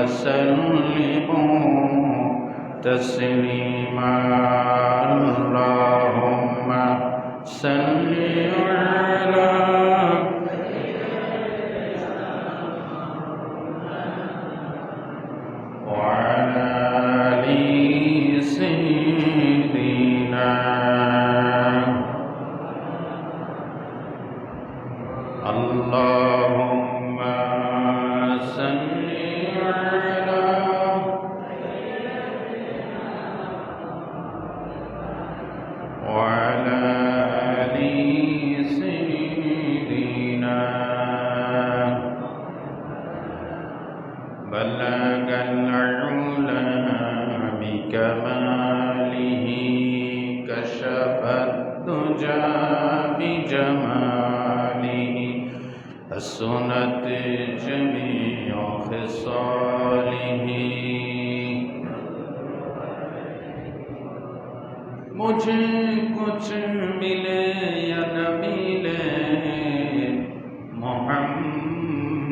وسلموا تسليما اللهم صل على وعلى آل سيدنا اللهم صل على وعلى آل سيدنا بلغ العلا بكماله كشف الدجى بجماله حسنت جميع خصاله मुझे कुछ मिले या न मिले मोहम्मद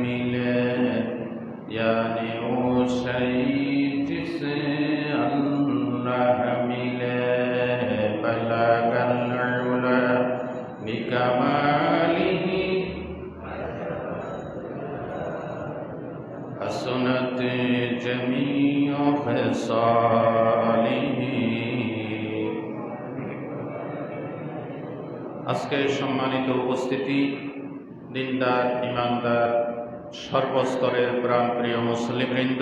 मिले यानी वो शहीद जिसे अल्लाह मिले बलगल उला बिकमालिही हसनत जमीअ खसालिही। আজকে সম্মানিত উপস্থিতি, দিনদার ইমানদার সর্বস্তরের প্রাণপ্রিয় মুসলিমবৃন্দ,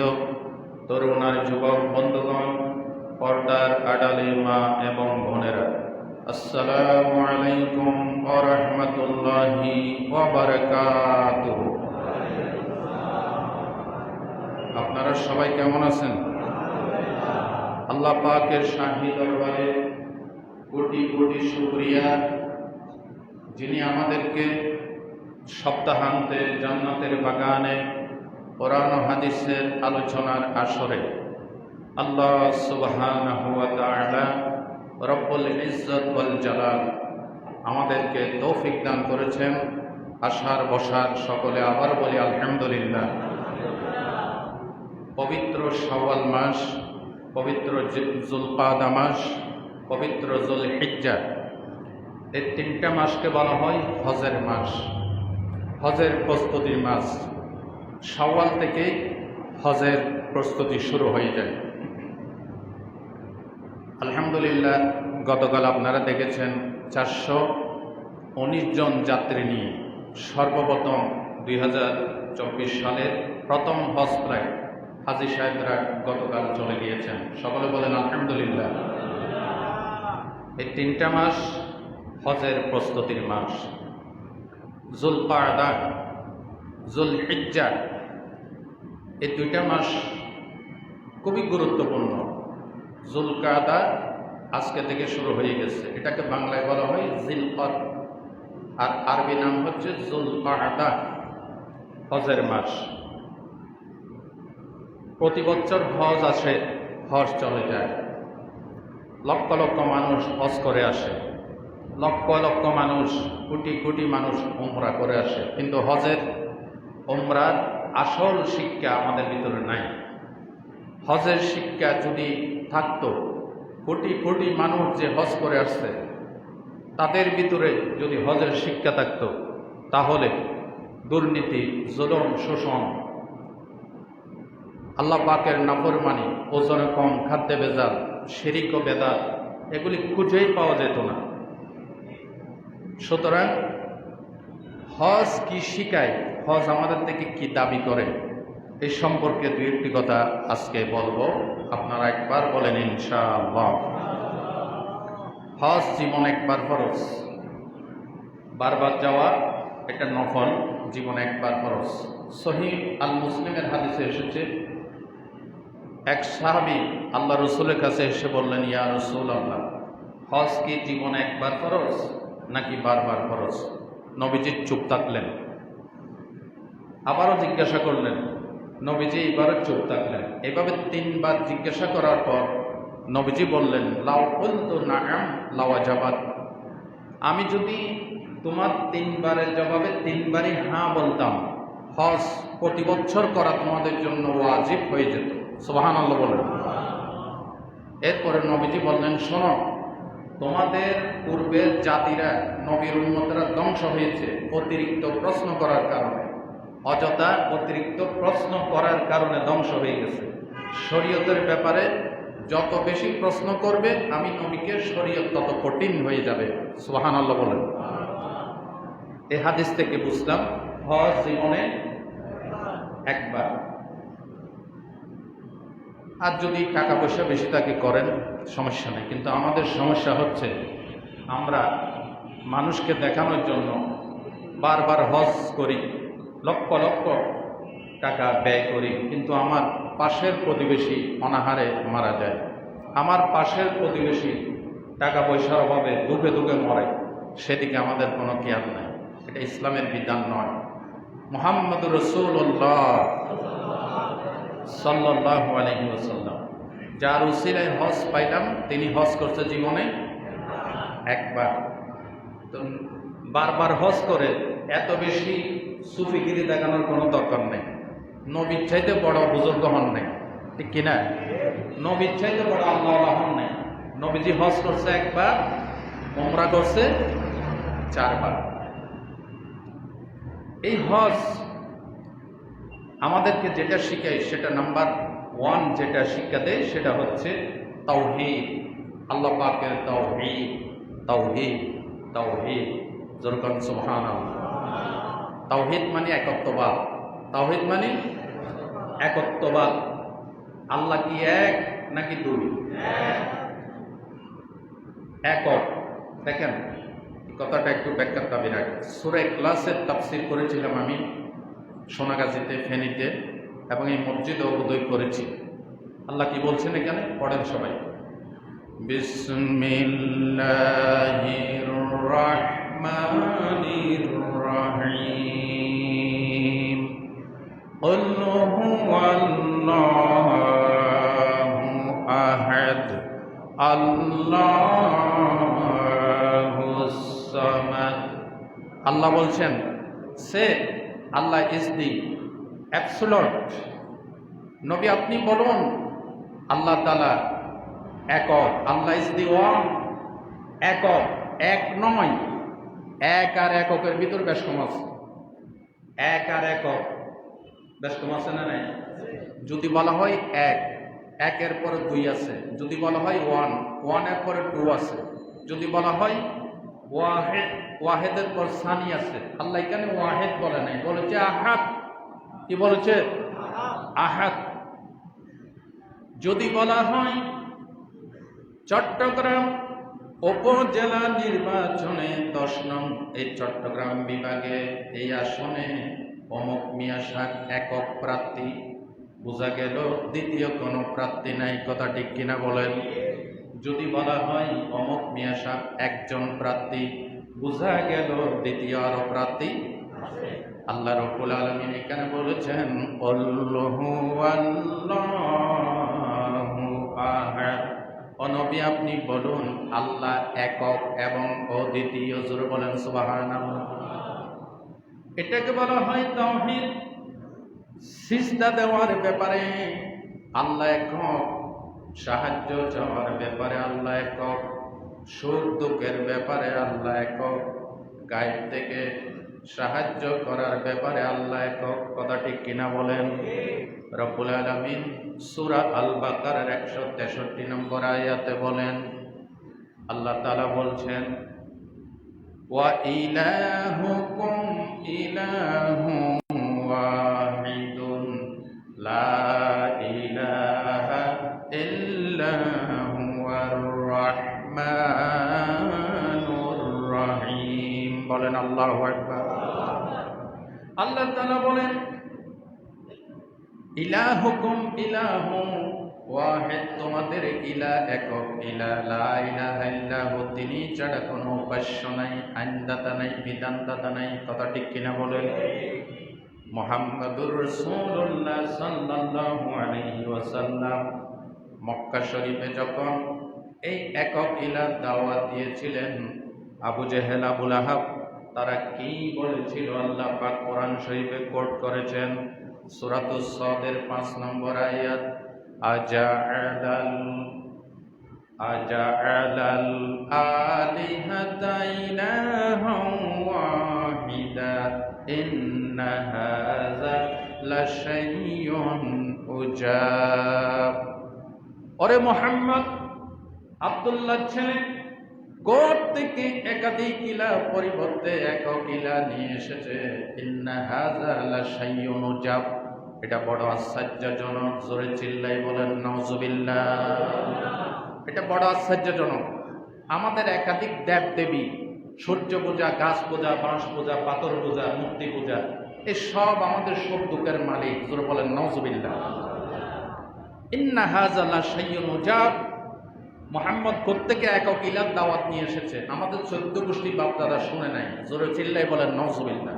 তরুণ আর যুবক বন্ধুগণ, পর্দার আড়ালে মা এবং বোনেরা, আসসালামু আলাইকুম ওয়া রাহমাতুল্লাহি ওয়া বারাকাতুহু। আপনারা সবাই কেমন আছেন? আল্লাহ পাকের শাহী দরবারে কোটি কোটি শুকরিয়া, যিনি আমাদেরকে সপ্তাহান্তে জান্নাতের বাগানে কোরআন ও হাদিসের আলোচনার আসরে আল্লাহ সুবহানাহু ওয়া তাআলা রব্বুল ইজ্জত ওয়াল জালাল আমাদেরকে তৌফিক দান করেছেন। আসার বসার সকলে আবার বলি আলহামদুলিল্লাহ। পবিত্র শাওয়াল মাস, পবিত্র যুলকাদা মাস, পবিত্র যুলহিজ্জা, এই তিনটা মাসকে বলা হয় হজের মাস, হজের প্রস্তুতির মাস। শাওয়াল থেকে হজের প্রস্তুতি শুরু হয়ে যায়। আলহামদুলিল্লাহ, গতকাল আপনারা দেখেছেন 419 জন যাত্রী নিয়ে সর্বপ্রথম 2024 সালের প্রথম হজ ফ্লাইট হাজী সাহেবরা গতকাল চলে গিয়েছেন। সকলে বলেন আলহামদুলিল্লাহ। এই তিনটা মাস হজের প্রস্তুতির মাস। যুলকাদা, যুলহিজ্জা, এই দুইটা মাস খুবই গুরুত্বপূর্ণ। যুলকাদা আজকে থেকে শুরু হয়ে গেছে, এটাকে বাংলায় বলা হয় জিলকদ, আর আরবি নাম হচ্ছে যুলকাদা, হজের মাস। প্রতি বছর হজ আসে, হজ চলে যায়, লক্ষ লক্ষ মানুষ হজ করে আসে, লক্ষ লক্ষ মানুষ, কোটি কোটি মানুষ উমরা করে আসে, কিন্তু হজের উমরার আসল শিক্ষা আমাদের ভিতরে নাই। হজের শিক্ষা যদি থাকতো, কোটি কোটি মানুষ যে হজ করে আসছে তাদের ভিতরে যদি হজের শিক্ষা থাকতো, তাহলে দুর্নীতি, জুলুম, শোষণ, আল্লাহ পাকের নাফরমানি, ওজনে কম, খাদ্যে ভেজাল, শিরিক ও বেদাত, এগুলি খুঁজেই পাওয়া যেত না। সুতরাং হজ কি শিখায়, হজ আমাদের থেকে কি দাবি করে, এই সম্পর্কে দুই একটি কথা আজকে বলবো। আপনারা একবার বলেন ইনশাআল্লাহ। হজ জীবন একবার ফরজ, বারবার যাওয়া এটা নফল, জীবন একবার ফরজ। সহিহ আল মুসলিমের হাদিসে এসেছে, এক সাহাবী আল্লাহ রসুলের কাছে এসে বললেন, ইয়া রাসূলুল্লাহ, হজ কি জীবন একবার ফরজ নাকি বারবার ফরজ? নবীজি চুপ থাকলেন। আবারও জিজ্ঞাসা করলেন, নবীজি এবারও চুপ থাকলেন। এভাবে 3 বার জিজ্ঞাসা করার পর নবীজি বললেন, লাউ কুলতু নাআম লাওয়াজাবাত, আমি যদি তোমার 3 বারের জবাবে 3 বারই হ্যাঁ বলতাম, হজ প্রতি বছর করা তোমাদের জন্য ওয়াজিব হয়ে যেত। সুবহানাল্লাহ বলেন। এরপরে নবীজি বললেন, শোনো, তোমাদের পূর্বের জাতিরা, নবীর উম্মতরা ধ্বংস হয়েছে অতিরিক্ত প্রশ্ন করার কারণে। অযথা অতিরিক্ত প্রশ্ন করার কারণে ধ্বংস হয়ে গেছে। শরীয়তের ব্যাপারে যত বেশি প্রশ্ন করবে, আমি নবীকে শরীয়ত তত কঠিন হয়ে যাবে। সুবহানাল্লাহ বলেন। এই হাদিস থেকে বুঝলাম হজ জীবনে একবার। আর যদি টাকা পয়সা বেশি থাকে করেন, সমস্যা নেই। কিন্তু আমাদের সমস্যা হচ্ছে আমরা মানুষকে দেখানোর জন্য বারবার হজ করি, লক্ষ লক্ষ টাকা ব্যয় করি, কিন্তু আমার পাশের প্রতিবেশী অনাহারে মারা যায়, আমার পাশের প্রতিবেশী টাকা পয়সার অভাবে দুঃখে দুঃখে মরে, সেদিকে আমাদের কোনো খেয়াল নাই। এটা ইসলামের বিধান নয়। মুহাম্মদুর রাসূলুল্লাহ সাল্লাল্লাহু আলাইহি ওয়াসাল্লাম, যার উসিলায় হজ পাইলাম, তিনি হজ করছে জীবনে একবার। তো বারবার হজ করে এত বেশি সুফিগিরি দেখানোর কোনো দরকার নেই। নবীর চাইতে বড় বুজুর্গ হন নাই, ঠিক কিনা? নবীর চাইতে বড় আল্লাহওয়ালা হন নাই। নবীজি হজ করছে একবার, উমরা করছে 4 বার। এই হজ আমাদেরকে যেটা শিখায়, সেটা নাম্বার 1 যেটা শিক্ষা দেয়, সেটা হচ্ছে তাওহীদ। আল্লাহ পাকের তাওহীদ, তাওহীদ, তাওহীদ। যেরকম সুবহানাল্লাহ। তাওহীদ মানে একত্ববাদ। তাওহীদ মানে একত্ববাদ। আল্লাহ কি এক নাকি 2? একক। দেখেন, কথাটা একটু ব্যাখ্যার দাবি রাখে। সূরা ইখলাসের তাফসীর করেছিলাম আমি সোনাগাজীতে, ফেনীতে, এবং এই মসজিদে উদয় করেছি। আল্লাহ কি বলছেন এখানে? পড়েন সবাই। বিসমিল্লাহির রাহমানির রাহিম। কুল হুয়াল্লাহু আহাদ, আল্লাহুস সামাদ। আল্লাহ বলছেন, সে আল্লাহ ইজ দি অ্যাবসোলিউট। নবী আপনি বলুন, আল্লাহ তাআলা একক। আল্লাহ ইজ দি ওয়ান, একক, এক নয়। এক আর এককের ভিতর বেশ কম আছে। এক আর একক বেশ কম আছে না নাই? যদি বলা হয় এক, একের পরে 2 আছে। যদি বলা হয় ওয়ান, ওয়ানের পরে 2 আছে। যদি বলা হয় ওয়াহেদ, ওয়াহেদের পর সানি আছে। আল্লাহ এখানে ওয়াহেদ বলে নাই, বলেছে আহাদ। কি বলেছে? আহাদ। যদি বলা হয় চট্টগ্রাম উপজেলা নির্বাচনে 10 নং এই চট্টগ্রাম বিভাগে এই আসনে অমুক মিয়া সাহেব একক প্রার্থী, বোঝা গেল দ্বিতীয় কোনো প্রার্থী নাই। কথা ঠিক কিনা বলেন? যদি বলা হয় অমুক মিয়া সাহেব একজন প্রার্থী, বোঝা গেল দ্বিতীয় আরো প্রার্থী। আল্লাহ রাব্বুল আলামিন এখানে বলেছেন, আল্লাহু আল্লাহু আহাদ। ও নবী আপনি বলুন, আল্লাহ একক এবং অদ্বিতীয়। জোরে বলেন সুবহানাল্লাহ। এটাকে বলা হয় তাওহীদ। সিজদা দেওয়ার ব্যাপারে আল্লাহ একক, সাহায্য চাওয়ার ব্যাপারে আল্লাহ একক, সুখ দুঃখের ব্যাপারে আল্লাহ একক, গায়েব থেকে সাহায্য করার ব্যাপারে আল্লাহ একক। কথা ঠিক কিনা বলেন? রব্বুল আলামিন সূরা আল বাকারার 163 নম্বর আয়াতে বলেন, আল্লাহ তাআলা বলছেন, ওয়া ইলাহুকুম ইলাহুন ওয়াহিদুন লা ইলাহা ইল্লা হুয়ার রাহমানুর রহিম। বলেন আল্লাহু আকবার। আল্লাহ তাআলা বলেন, ইলাহুকুম ইলাহুন ওয়াহিদ, তোমাদের ইলা একক ইলা, লা ইলাহা ইল্লাহু, তিনি ছাড়া কোনো উপাস্য নাই, আইনদাতা নাই, বিধানদাতা নাই। কথা ঠিক কিনা বলেন? মুহাম্মাদুর রাসূলুল্লাহ সাল্লাল্লাহু আলাইহি ওয়াসাল্লাম মক্কা শরীফে যখন এই একক ইলার দাওয়াত দিয়েছিলেন, আবু জেহেল, আবু লাহাব তারা কি বলেছিল আল্লাহ পাক কোরআন শরীফে কোট করেছেন সূরাতুস সাদের 5 নম্বর আয়াত, আজাআলাল আলিহাতা ইলাহান ওয়াহিদা ইন্না হাযা লাশাইয়ুন উজাব। ওরে মুহাম্মদ, আব্দুল্লাহর ছেলে কোট থেকে একাধিক ইলা পরিবর্তে একক ইলা নিয়ে এসেছে। ইন্না হাযা লাশাইয়ুন উজাব, এটা বড় আশ্চর্যজনক। জোরে চিল্লাই বলেন নাউজুবিল্লাহ। এটা বড় আশ্চর্যজনক। আমাদের একাধিক দেব দেবী, সূর্য পূজা, গাছ পূজা, বাঁশ পূজা, পাথর পূজা, মূর্তি পূজা, এই সব আমাদের সব দুঃখের মালিক। জোরে বলেন নাউজুবিল্লাহ। ইন্না হাযা লাশাইয়ুন উজাব, মুহাম্মদ কোত্থেকে একক ইলার দাওয়াত নিয়ে এসেছে, আমাদের 14 গোষ্ঠী বাপ দাদা শুনে নাই। জোরে চিল্লাই বলেন নাউজুবিল্লাহ।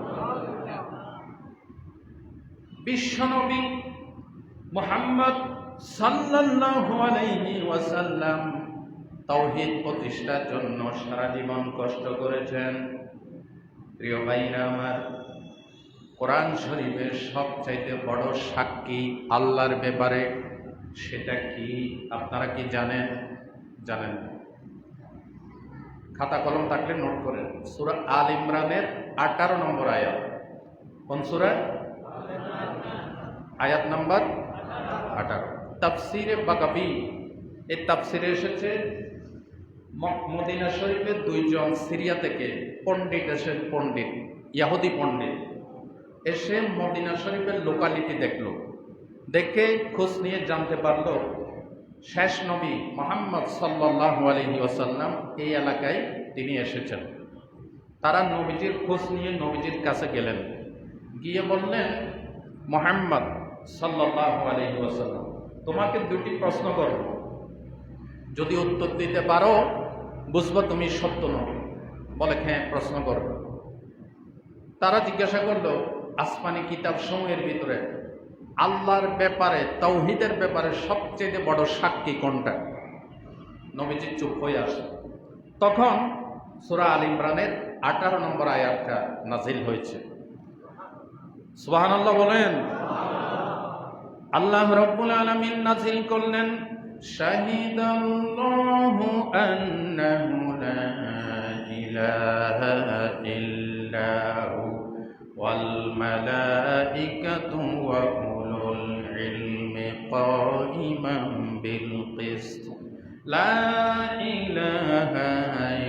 বিশ্বনবী মুহাম্মদ সাল্লাল্লাহু আলাইহি ওয়াসাল্লাম তাওহীদ প্রতিষ্ঠার জন্য সারা জীবন কষ্ট করেছেন। প্রিয় ভাইরা আমার, কোরআন শরীফের সবচাইতে বড় সাক্ষী আল্লাহর ব্যাপারে, সেটা কি আপনারা কি জানেন? জানেন? খাতা কলম থাকলে নোট করেন। সূরা আল ইমরানের 18 নম্বর আয়াত। কোন সূরা? আয়াত নাম্বার 18। তাফসিরে বাগাবী, এই তাফসিরে এসেছে মদিনা শরীফের 2 জন সিরিয়া থেকে পণ্ডিত এসে, পণ্ডিত ইহুদি পণ্ডিত এসে মদিনা শরীফের লোকালিটি দেখলো, দেখে খোঁজ নিয়ে জানতে পারলো শেষ নবী মুহাম্মদ সাল্লাল্লাহু আলাইহি ওয়াসাল্লাম এই এলাকায় তিনি এসেছেন। তারা নবীজির খোঁজ নিয়ে নবীজির কাছে গেলেন, গিয়ে বললেন, মুহাম্মদ সাল্লাল্লাহু আলাইহি ওয়াসাল্লাম, তোমাকে 2টি প্রশ্ন করব, যদি উত্তর দিতে পারো বুঝবো তুমি সত্য নবী। বলে, হ্যাঁ প্রশ্ন করব। তারা জিজ্ঞাসা করলো, আসমানি কিতাব সমূহের ভিতরে আল্লাহর ব্যাপারে, তাওহীদের ব্যাপারে সবচেয়ে বড় সাক্ষী কোনটা? নবীজি চুপ হয়ে আসে। তখন সূরা আল ইমরানের 18 নম্বর আয়াতটা নাজিল হয়েছে। সুবহানাল্লাহ বলেন। আল্লাহ রাব্বুল আলামিন নাজিল করলেন, শাহিদাল্লাহু আন্নাহু লা ইলাহা ইল্লাহু ওয়াল মালাইকাতু ওয়া উলুল ইলমি কাইমান বিল কিসত লা ইলাহা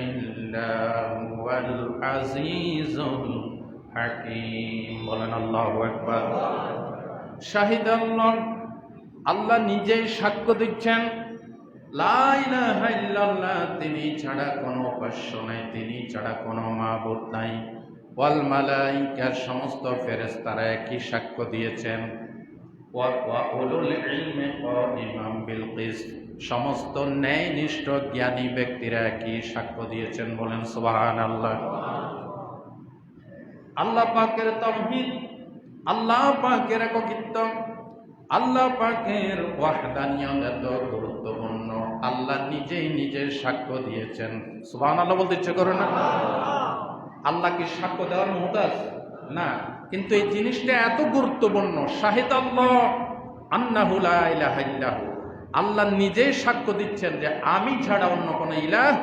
ইল্লাহু ওয়াল আজিজুল হাকীম। বলেন আল্লাহু আকবার। শাহিদাল্লাহ, আল্লাহ নিজেই সাক্ষ্য দিচ্ছেন, লা ইলাহা ইল্লাল্লাহ, তিনি ছাড়া কোনো উপাস্য নাই, তিনি ছাড়া কোনো মাবুদ নাই। ওয়াল মালাইকা, সমস্ত ফেরেশতারা একই সাক্ষ্য দিয়েছেন। ওয়া উলুল ইলমি কাইমান বিল কিসত, সমস্ত ন্যায়নিষ্ঠ জ্ঞানী ব্যক্তিরা একই সাক্ষ্য দিয়েছেন। বলেন সুবহানাল্লাহ। আল্লাহ পাকের তাওহীদ, আল্লাহ পাকের একত্ব, আল্লাহ পাকের ওয়াহদানিয়ত এত গুরুত্বপূর্ণ, আল্লাহ নিজেই নিজের সাক্ষ্য দিয়েছেন। সুবহানাল্লাহ বলতে ইচ্ছে করে না? আল্লাহ কি সাক্ষ্য দেওয়ার মুহতাজ না, কিন্তু এই জিনিসটা এত গুরুত্বপূর্ণ। শাহিদাল্লাহ আন্নাহু লা ইলাহা ইল্লাহু, আল্লাহ নিজেই সাক্ষ্য দিচ্ছেন যে আমি ছাড়া অন্য কোনো ইলাহ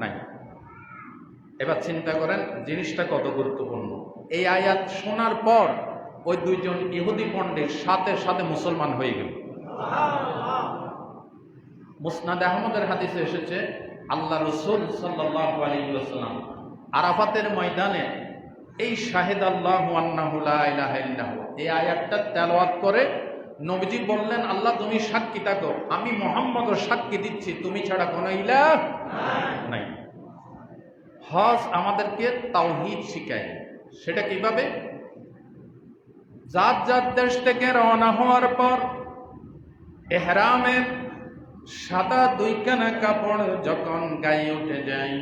নাই। এবার চিন্তা করেন জিনিসটা কত গুরুত্বপূর্ণ। এই আয়াত শোনার পর ওই 2 জন ইহুদি পণ্ডিত সাথে সাথে মুসলমান হয়ে গেল। মুসনাদ আহমদের হাদিসে এসেছে, আল্লাহ রাসূল সাল্লাল্লাহু আলাইহি ওয়াসাল্লাম আরাফাতের ময়দানে এই শাহিদাল্লাহু আন্নাহু লা ইলাহা ইল্লাহু এই আয়াতটা তেলাওয়াত করে নবীজি বললেন, আল্লাহ তুমি সাক্ষী থাকো, আমি মুহাম্মদও সাক্ষী দিচ্ছি তুমি ছাড়া কোনো ইলাহ নাই। হজ আমাদেরকে তাওহীদ শিখায়। সেটা কিভাবে? যার যার দেশ থেকে রওনা হওয়ার পর ইহরামের সাদা 2 খানা কাপড় যখন গায়ে উঠে যায়,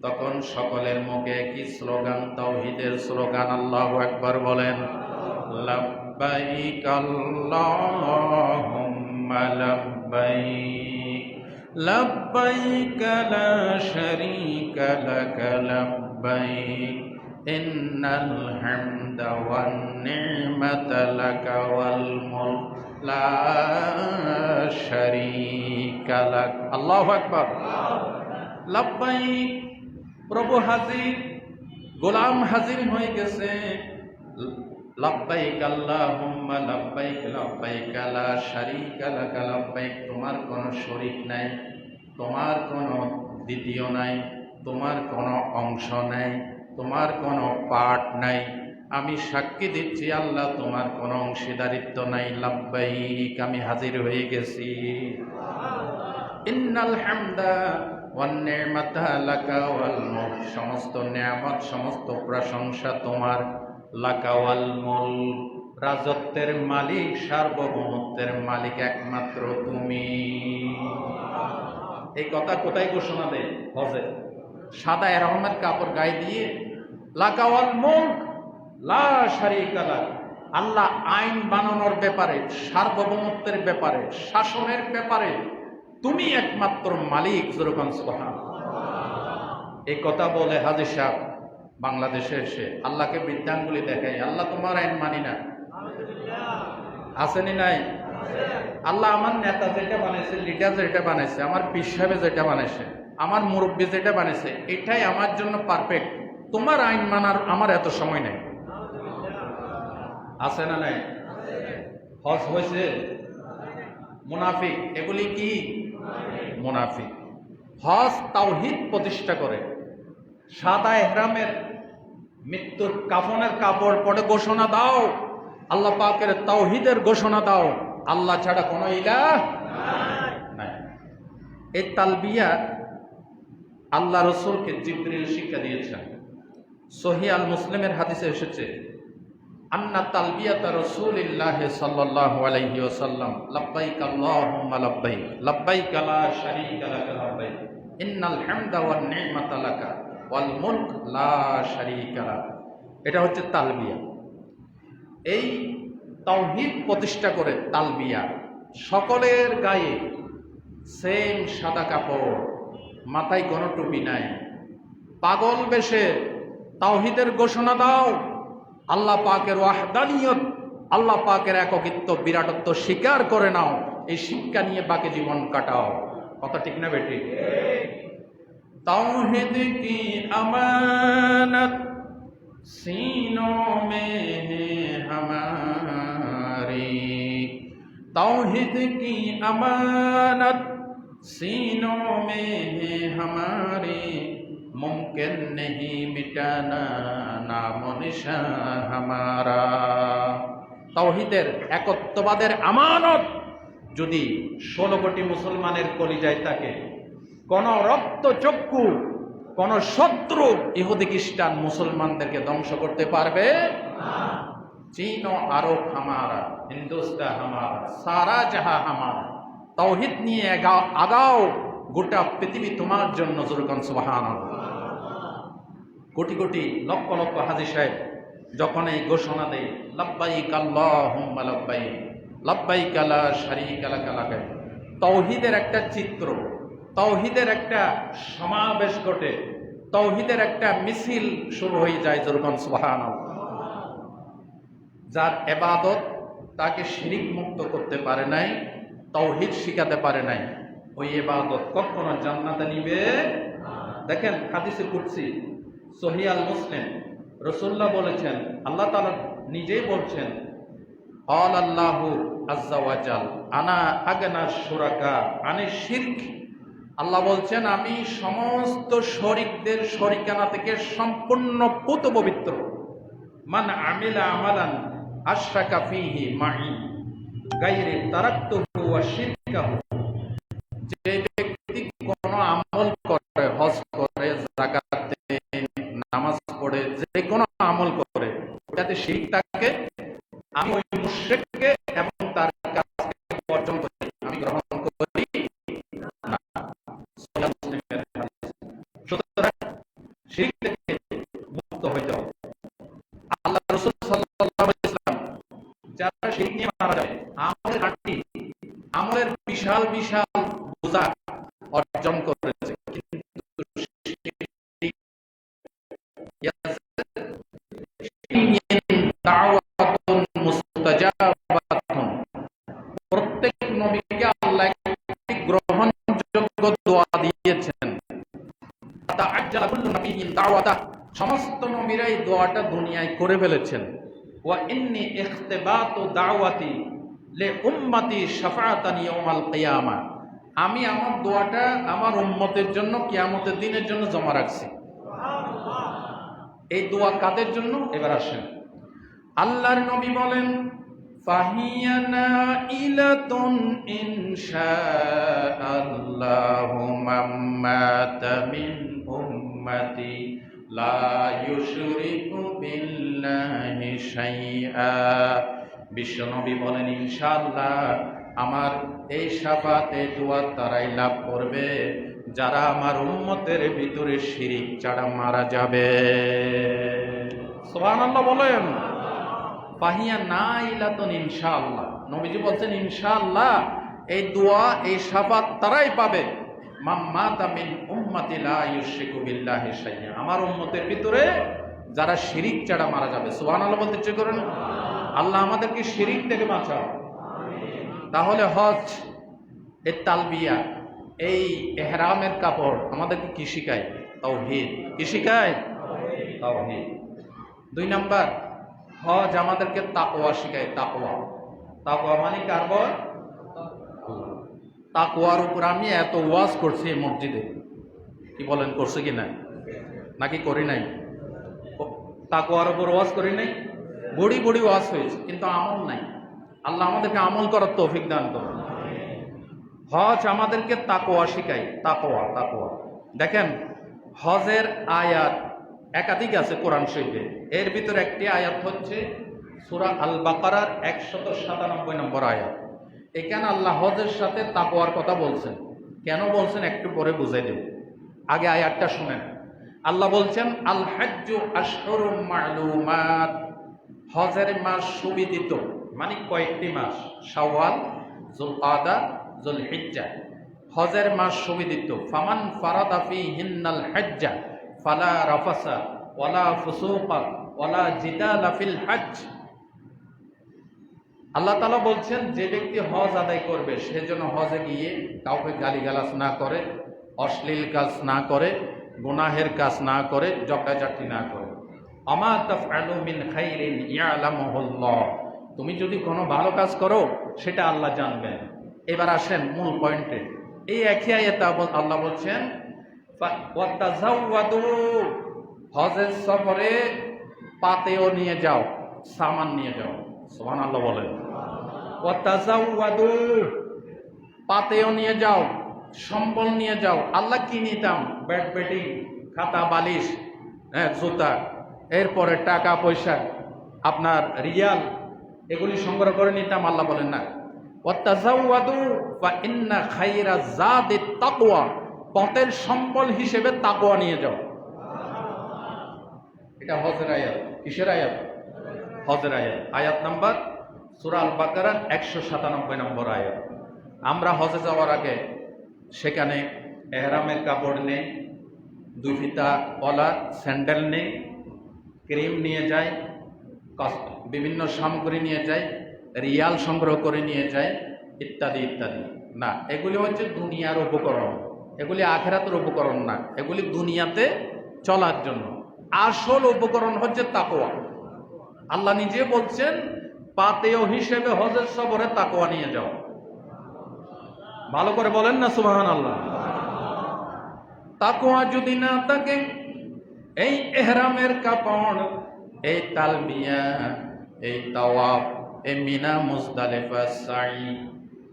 তখন সকলের মুখে কি স্লোগান? তাওহীদের স্লোগান। আল্লাহু আকবার বলেন। লাব্বাইক আল্লাহুম্মা লাব্বাইক লাব্বাইক লা শারীকা লাক লাব্বাইক ইন্নাল হামদা ওয়ান নি'মাতা লাকা ওয়াল মুলক লা শারীকা লাক। আল্লাহু আকবার। লাব্বাইক, প্রভু হাজির, গোলাম হাজির হয়ে গেছে। লাব্বাইক আল্লাহুম্মা লাব্বাইক, লাব্বাইক লা শারীকা লাক, লাব্বাইক, তোমার কোনো শরীক নাই, তোমার কোনো দ্বিতীয় নাই, তোমার কোনো অংশ নাই, তোমার কোনো পার্ট নাই। আমি সাক্ষী দিচ্ছি আল্লাহ তোমার কোনো অংশীদারিত্ব নাই। লাব্বাইক, আমি হাজির হয়ে গেছি। ইন্নাল হামদা ওয়ান নি'মাতা লাকা ওয়াল মুলক, সমস্ত নিয়ামত, সমস্ত প্রশংসা তোমার। লাকা ওয়াল মুলক, রাজত্বের মালিক, সার্বভৌমত্বের মালিক একমাত্র তুমি। এই কথা কোথায় ঘোষণা দেয়? হজে সাদা রহমের কাপড় গায়ে দিয়ে লাকা ওয়াল মুলক লা শারীকা লাক, আল্লাহ আইন বানানোর ব্যাপারে, সার্বভৌমত্বের ব্যাপারে, শাসনের ব্যাপারে তুমি একমাত্র মালিক। যেরকম সুবহানাল্লাহ। এই কথা বলে হাজী সাহেব বাংলাদেশে এসে আল্লাহকে বৃদ্ধাঙ্গুলি দেখাই, আল্লাহ তোমার আইন মানি না। আসেনি নাই? আল্লাহ আমার নেতা যেটা বানাইছে, লিডার যেটা বানাইছে, আমার পীর সাহেব যেটা বানাইছে, আমার মুরব্বী যেটা বানাইছে, এটাই আমার জন্য পারফেক্ট। তোমার আইন মানার আমার এত সময় নেই। আছে না নাই? হজ হয়েছে? মুনাফিক, এগুলি কি? মুনাফিক। হজ তাওহীদ প্রতিষ্ঠা করে, সাদা ইহরামের মৃত্যুর কাফনের কাপড় পরে ঘোষণা দাও, আল্লাহ পাকের তাওহীদের ঘোষণা দাও, আল্লাহ ছাড়া কোনো ইলাহ নাই। এই তালবিয়া আল্লাহ রসুলকে জিবরিল শিক্ষা দিয়েছেন। সহিহ আল মুসলিমের হাদিসে এসেছে, আন্না তালবিয়াতা রাসূলিল্লাহ সাল্লাল্লাহু আলাইহি ওয়াসাল্লাম লাব্বাইক আল্লাহুম্মা লাব্বাইক, লাব্বাইক লা শারীকা লাক লাব্বাইক, ইন্নাল হামদা ওয়ান নি'মাতা লাকা ওয়াল মুলক লা শারীকা লাক। এটা হচ্ছে তালবিয়া। এই তাওহীদ প্রতিষ্ঠা করে তালবিয়া, সকলের গায়ে সেম সাদা কাপড়, মাথায় কোনো টুপি নাই, পাগল বেশে তাওহীদের ঘোষণা দাও, আল্লাহ পাকের ওয়াহদানিয়ত, আল্লাহ পাকের একত্ব, বিরাটত্ব স্বীকার করে নাও। এই শিক্ষা নিয়ে বাকি জীবন কাটাও। কথা ঠিক না বেটি? তাওহীদ কি আমানত सीनों में है हमारी, तौहीद की अमानत सीनों में है हमारी, मुमकिन नहीं मिटाना नामो निशान हमारा। তাওহীদের একত্ববাদের আমানত যদি 16 কোটি মুসলমানের কলিজায় থাকে, কোন রক্তচক্ষু, কোন শত্রু ইহুদি খ্রিস্টান মুসলমানদেরকে ধ্বংস করতে পারবে না। চীন ও আরব হামারা, হিন্দুস্তান হামারা, সারা জাহা হামারা। তাওহীদ নিয়ে আগাও, গোটা পৃথিবী তোমার জন্য। জোরকান সুবহানাল্লাহ। কোটি কোটি লক্ষ লক্ষ হাজী সাহেব যখন এই ঘোষণা দেয়, লাব্বাইক আল্লাহুম্মা লাব্বাইক, লাব্বাইক লা শারীকা লাক লাব্বাইক, তাওহীদের একটা চিত্র, তাওহীদের একটা সমাবেশ ঘটে, তাওহীদের একটা মিছিল শুরু হয়ে যায়। যেরকম সুবহানাল্লাহ। যার ইবাদত তাকে শিরিক মুক্ত করতে পারে নাই, তাওহীদ শিখাতে পারে নাই, ওই ইবাদত কখনো জান্নাতে নিবে। দেখেন হাদিসে কুদসি সহিহ আল মুসলিম, রাসূলুল্লাহ বলেছেন, আল্লাহ তাআলা নিজেই বলছেন, ক্বাল আল্লাহু আযজা ওয়া জাল আনা আগনা শুরাকা আনিশ শিরক। আল্লাহ বলছেন, আমি সমস্ত শরীকদের শরিকানা থেকে সম্পূর্ণ পুত পবিত্র। মান আমিলা আমালান আশরাকা ফীহি মাই গায়রি তারাকতুহু ওয়া শিরকাহু। যে ব্যক্তি কোনো আমল করে, হজ করে, যাকাত দেয়, নামাজ পড়ে, যে কোনো আমল করে, যাতে শিরক থাকে, আমি ওই মুশরিককে এবং তার কাছকে বর্জন করি, আমি গ্রহণ করি না। সুতরাং শিরক থেকে মুক্ত হয়ে যাও। আল্লাহ রাসূল সাল্লাল্লাহু আলাইহি ওয়াসাল্লাম যারা শিরক নিয়ে মারা যায়, আমলের ঘাটতি, আমলের বিশাল বিশাল বোঝা অর্জন করেছে, কিন্তু দাওয়াতা, সমস্ত নবীরাই দোয়াটা দুনিয়ায় করে ফেলেছেন। ওয়া ইন্নী ইখতিবাতু দাওয়াতি লি উম্মতি শাফাআতান ইয়াউমাল কিয়ামা, আমি আমার দোয়াটা আমার উম্মতের জন্য কিয়ামতের দিনের জন্য জমা রাখছি। এই দোয়া কাদের জন্য? এবার আসেন, আল্লাহর নবী বলেন ফাহিয়া নাইলাতুন ইনশাআল্লাহু মাম্মাতা মিন উম্মতি লা ইউশরিকু বিল্লাহি শাইআ। বিশ্বনবী বলেন ইনশাআল্লাহ আমার এই শাফাতে দোয়া তারাই লাভ করবে যারা আমার উম্মতের ভিতরে শিরিক ছাড়া মারা যাবে। সুবহানাল্লাহ বলেন। ফাহিয়া নাইলাতুন ইনশাআল্লাহ, নবীজি বলছেন ইনশাআল্লাহ এই দোয়া এই শাফাত তারাই পাবে মাম্মাতা মিন উম্মতি লা ইউশরিকু বিল্লাহি শাইআ, আমার উম্মতের ভিতরে যারা শিরিক ছাড়া মারা যাবে। সুবহানাল্লাহ বলতে ইচ্ছে করেন। আল্লাহ আমাদেরকে শিরিক থেকে বাঁচাও। তাহলে হজ এর তালবিয়া, এই ইহরামের কাপড় আমাদেরকে কি শিখায়? তাওহীদ। কি শিখায়? তাওহীদ। 2 নাম্বার, হজ আমাদেরকে তাকওয়া শিখায়। তাকওয়া, তাকওয়া মানে কার ভয়? তাকওয়ার উপর আমি এত ওয়াজ করছি এই মসজিদে, কি বলেন করছে কি না? নাকি করি নাই? তাকওয়ার উপর ওয়াজ করি নাই? বড়ি বড়ি ওয়াজ হয়েছে, কিন্তু আমল নাই। আল্লাহ আমাদেরকে আমল করার তৌফিক দান করুন। হজ আমাদেরকে তাকওয়া শিখায়। তাকওয়া, তাকওয়া। দেখেন হজের আয়াত একাধিক আছে কোরআন শরীফে, এর ভিতরে একটি আয়াত হচ্ছে সূরা আল বাকারার 197 নম্বর আয়াত। এখানে আল্লাহ হজের সাথে তাকওয়ার কথা বলছেন। কেন বলছেন একটু পরে বুঝাই দেব, আগে আয়াতটা শুনেন। আল্লাহ বলছেন আল হাজ্জু আশহুরুম মা'লুমাত, হজের মাস সুবিদিত, মানে কয়েকটি মাস, শাওয়াল, যুলকাদা, যুলহিজ্জা। হজের মাস সুবিদিত। ফামান ফারাদা ফীহিন্নাল হাজ্জা ফালা রাফাসা ওয়ালা ফুসুকা ওয়ালা জিদালা ফিল হজ্জ। আল্লাহ তাআলা বলছেন যে ব্যক্তি হজ আদায় করবে সে যেন হজে গিয়ে কাউকে গালিগালাজ না করে, অশ্লীল কাজ না করে, গুনাহের কাজ না করে, ঝগড়াঝাটি না করে। আমা তাফআলু মিন খাইরিন ইয়ালামুহুল্লাহ, তুমি যদি কোনো ভালো কাজ করো সেটা আল্লাহ জানবেন। এবার আসেন মূল পয়েন্টে। এই একই আয়াতে আল্লাহ বলছেন ওয়াতাযাওয়াদু, হজের সফরে পাতেও নিয়ে যাও, সামান নিয়ে যাও। সুবহানাল্লাহ বলেন। ওয়াতাযাওয়াদু, পাতেও নিয়ে যাও, সম্বল নিয়ে যাও। আল্লাহ কি নিতাম? ব্যাট ব্যাটিং, খাতা বালিশ, জুতা, এরপরে টাকা পয়সা, আপনার রিয়াল, এগুলি সংগ্রহ করে নিতাম। আল্লাহ বলেন না, ওয়াতাযাওয়াদু ফা ইন্না খায়রা যাদিত তাকওয়া, পথের সম্বল হিসেবে তাকওয়া নিয়ে যাও। এটা হজের আয়াত। কিসের আয়াত? হজের আয়াত। আয়াত নাম্বার সূরা আল বাকারার 197 নম্বর আয়াত। আমরা হজে যাওয়ার আগে সেখানে ইহরামের কাপড় নেই, 2 ফিতা ওয়ালা স্যান্ডেল নেই, ক্রিম নিয়ে যাই, বিভিন্ন সামগ্রী নিয়ে যাই, রিয়াল সংগ্রহ করে নিয়ে যাই, ইত্যাদি ইত্যাদি। না, এগুলি হচ্ছে দুনিয়ার উপকরণ, এগুলি আখিরাতের উপকরণ না, এগুলি দুনিয়াতে চলার জন্য। আসল উপকরণ হচ্ছে তাকওয়া। আল্লাহ নিজে বলছেন পাতেয় হিসেবে হজের সফরে তাকওয়া নিয়ে যাও। ভালো করে বলেন না সুবহানাল্লাহ। তাকওয়া যদি না থাকে, এই ইহরামের কাপড়, এই তালবিয়া, এই তাওয়াফ, এই মিনা, মুজদালিফা, সাই,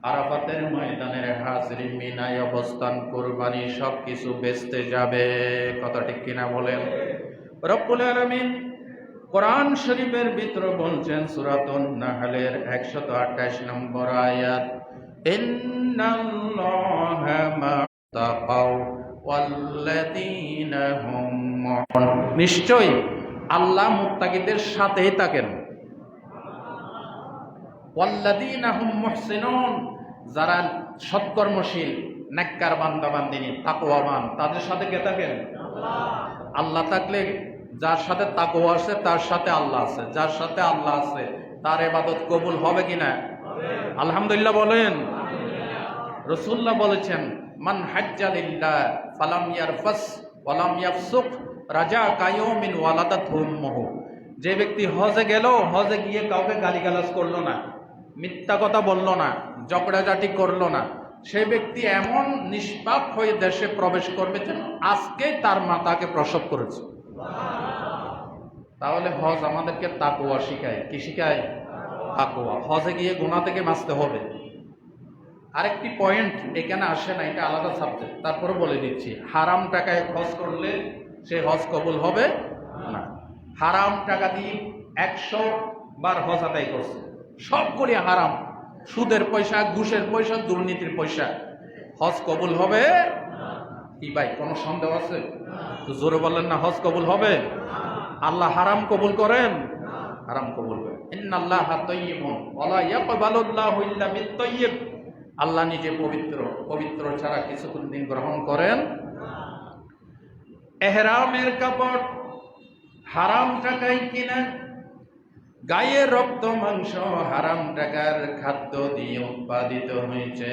আরাফাতের ময়দানের হাজরি, মিনায় অবস্থান, কুরবানি, সবকিছু বেচতে যাবে। কথা ঠিক কিনা বলেন? রব্বুল আলামিন কোরআন শরীফের ভিতরে বলছেন সূরাতুন নাহলের 128 নম্বর আয়াত, ইন্নাল্লাহা মা'তাকাও ওয়াল্লাযীনা হুম মুহসিনুন, নিশ্চয়ই আল্লাহ মুত্তাকিদের সাথেই থাকেন। ওয়াল্লাযীনা হুম মুহসিনুন, যারা সৎকর্মশীল, নেককার বান্দা বান্দিনী, তাকওয়াবান, তাদের সাথে কে থাকেন? আল্লাহ থাকলে যার সাথে তাকওয়া আছে তার সাথে আল্লাহ আছে, যার সাথে আল্লাহ আছে তার ইবাদত কবুল হবে কিনা? আলহামদুলিল্লাহ বলেন। রাসূলুল্লাহ বলেছেন মান হাজ্জা লিল্লাহ ফালাম ইয়ারফাস ওয়ালাম ইয়াফসুক রাজা কায়মিন ওয়ালাদাত উম্মুহু, যে ব্যক্তি হজে গেল, হজে গিয়ে কাউকে গালিগালাজ করলো না, মিথ্যা কথা বললো না, ঝগড়াঝাটি করলো না, সে ব্যক্তি এমন নিষ্পাপ হয়ে দেশে প্রবেশ করবে যেন আজকে তার মাতাকে প্রসব করেছে। তাহলে হজ আমাদেরকে তাকওয়া শিখায়। কি শিখায়? তাকওয়া। হজে গিয়ে গুনাহ থেকে বাঁচতে হবে। আরেকটি পয়েন্ট এখানে আসে না, এটা আলাদা সাবজেক্ট, তারপরে বলে দিচ্ছি। হারাম টাকায় হজ করলে সে হজ কবুল হবে না। হারাম টাকা দিয়ে 100 বার হজ আদায় করছে, সবগুলি হারাম, সুদের পয়সা, ঘুষের পয়সা, দুর্নীতির পয়সা, হজ কবুল হবে কি ভাই? কোনো সন্দেহ আছে? তো জোরে বললেন না, হজ কবুল হবে? আল্লাহ হারাম কবুল করেন? হারাম কবুল করেন। ইন্নাল্লাহা তাইয়্যিবুন ওয়া লা ইয়াকবালুল্লাহু ইল্লা বিত-তাইয়্যিব। আল্লাহ নিজে পবিত্র, পবিত্র ছাড়া কিছু কোনদিন গ্রহণ করেন। এহরামের কাপড় হারাম টাকায় কিনা, গায়ের রক্ত মাংস হারাম টাকার খাদ্য দিয়ে উৎপাদিত হয়েছে,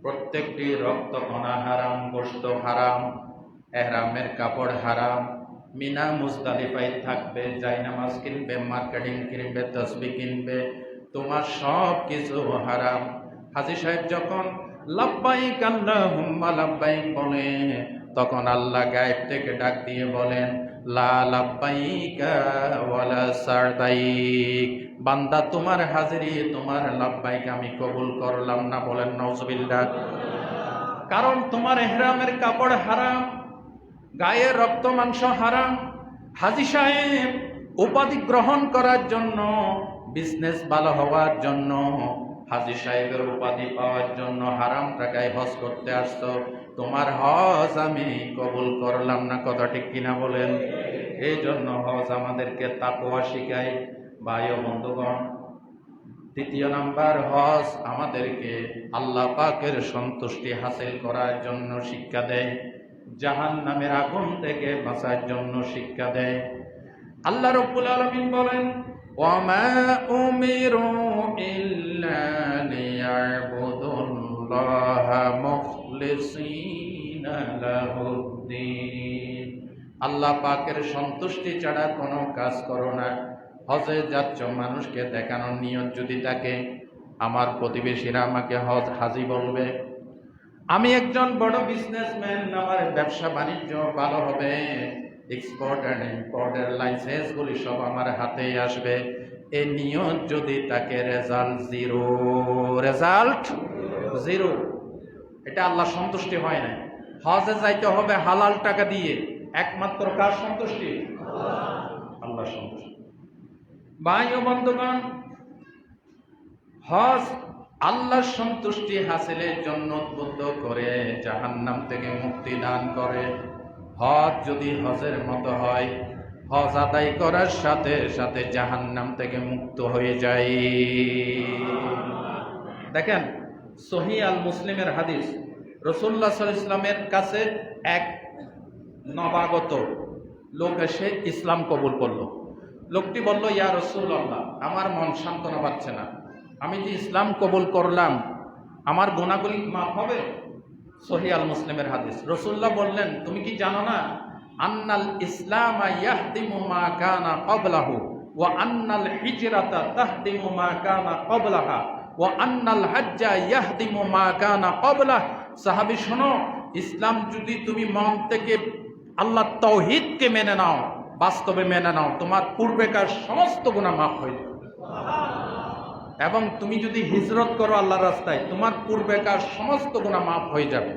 প্রত্যেকটি রক্ত কণা হারাম, গোশত হারাম, এহরামের কাপড় হারাম, মিনা মুজদালিফায় থাকবে, জায়নামাজ কিনবে, মার্কেটিং কিনবে, তসবি কিনবে, তোমার সব কিছু হারাম। হাজী সাহেব যখন লাব্বাইক আল্লাহুম্মা লাব্বাইক বলে, তখন আল্লাহ গায়েব থেকে ডাক দিয়ে বলেন, লা লাব্বাইকা ওয়ালা সারদাইক, বান্দা তোমার হাজিরি, তোমার লাব্বাইক আমি কবুল করলাম না। বলেন নাউজুবিল্লাহ। কারণ তোমার ইহরামের কাপড় হারাম, গায়ের রক্ত মাংস হারাম। হাজী সাহেব উপাধি গ্রহণ করার জন্য, বিজনেস ভালো হওয়ার জন্য, হাজী সাহেবের উপাধি পাওয়ার জন্য হারাম টাকায় হজ করতে আসছো, তোমার হজ আমি কবুল করলাম না। কথা ঠিক কিনা বলেন? এই জন্য হজ আমাদেরকে তাকওয়া শিখায়। ভাই ও বন্ধুগণ, দ্বিতীয় নাম্বার, হজ আমাদেরকে আল্লাহ পাকের সন্তুষ্টি হাসিল করার জন্য শিক্ষা দেয়, জাহান্নামের আগুন থেকে বাঁচার জন্য শিক্ষা দেয়। আল্লাহ রাব্বুল আলামিন বলেন, ওয়ামা উমিরু ইল্লা লিয়াবুদুল্লাহা মুখলিসিনা লাহুদ্দিন। আল্লাহ পাকের সন্তুষ্টি ছাড়া কোনো কাজ করো না। হজে যাচ্ছ মানুষকে দেখানোর নিয়ত যদি থাকে, আমার প্রতিবেশীরা আমাকে হাজী বলবে, আমি একজন বড় বিজনেসম্যান, আমার ব্যবসা বাণিজ্য ভালো হবে, এক্সপোর্ট অ্যান্ড ইম্পোর্টের লাইসেন্স গুলি সব আমার হাতেই আসবে, এই নিয়ত যদি তাকে, রেজাল্ট জিরো, রেজাল্ট জিরো। এটা আল্লাহ সন্তুষ্টি হয় না। হজে যাইতে হবে হালাল টাকা দিয়ে, একমাত্র কার সন্তুষ্টি? আল্লাহ সন্তুষ্টি। ভাই ও বন্ধুগণ, হজ আল্লাহর সন্তুষ্টি হাসিলের জন্য উদ্বুদ্ধ করে, জাহান্নাম থেকে মুক্তি দান করে। হজ যদি হজের মতো হয়, হজ আদায় করার সাথে সাথে জাহান্নাম থেকে মুক্ত হয়ে যায়। দেখেন, সহিহ আল মুসলিমের হাদিস, রাসূলুল্লাহ সাল্লাল্লাহু আলাইহি ওয়াসাল্লামের কাছে এক নবাগত লোক এসে ইসলাম কবুল করলো। লোকটি বলল, ইয়া রাসূলুল্লাহ, আমার মন সান্ত্বনা পাচ্ছে না, আমি যে ইসলাম কবুল করলাম, আমার গুনাহগুলি মাফ হবে? সহিহ আল মুসলিমের হাদিস। রাসূলুল্লাহ বললেন, তুমি কি জানো না, আন্নাল ইসলামা ইয়াহদিমু মা কানা ক্বাবলাহু ওয়া আন্নাল হিজরাতা তাহদিমু মা কানা ক্বাবলাহা ওয়া আন্নাল হাজ্জা ইয়াহদিমু মা কানা ক্বাবলাহ। সাহাবী শোনো, ইসলাম যদি তুমি মন থেকে আল্লাহ তাওহীদকে মেনে নাও, বাস্তবে মেনে নাও, তোমার পূর্বেকার সমস্ত গুনাহ মাফ হয়ে যাবে। এবং তুমি যদি হিজরত করো আল্লাহর রাস্তায়, তোমার পূর্বেকার সমস্ত গুনাহ মাফ হয়ে যাবে।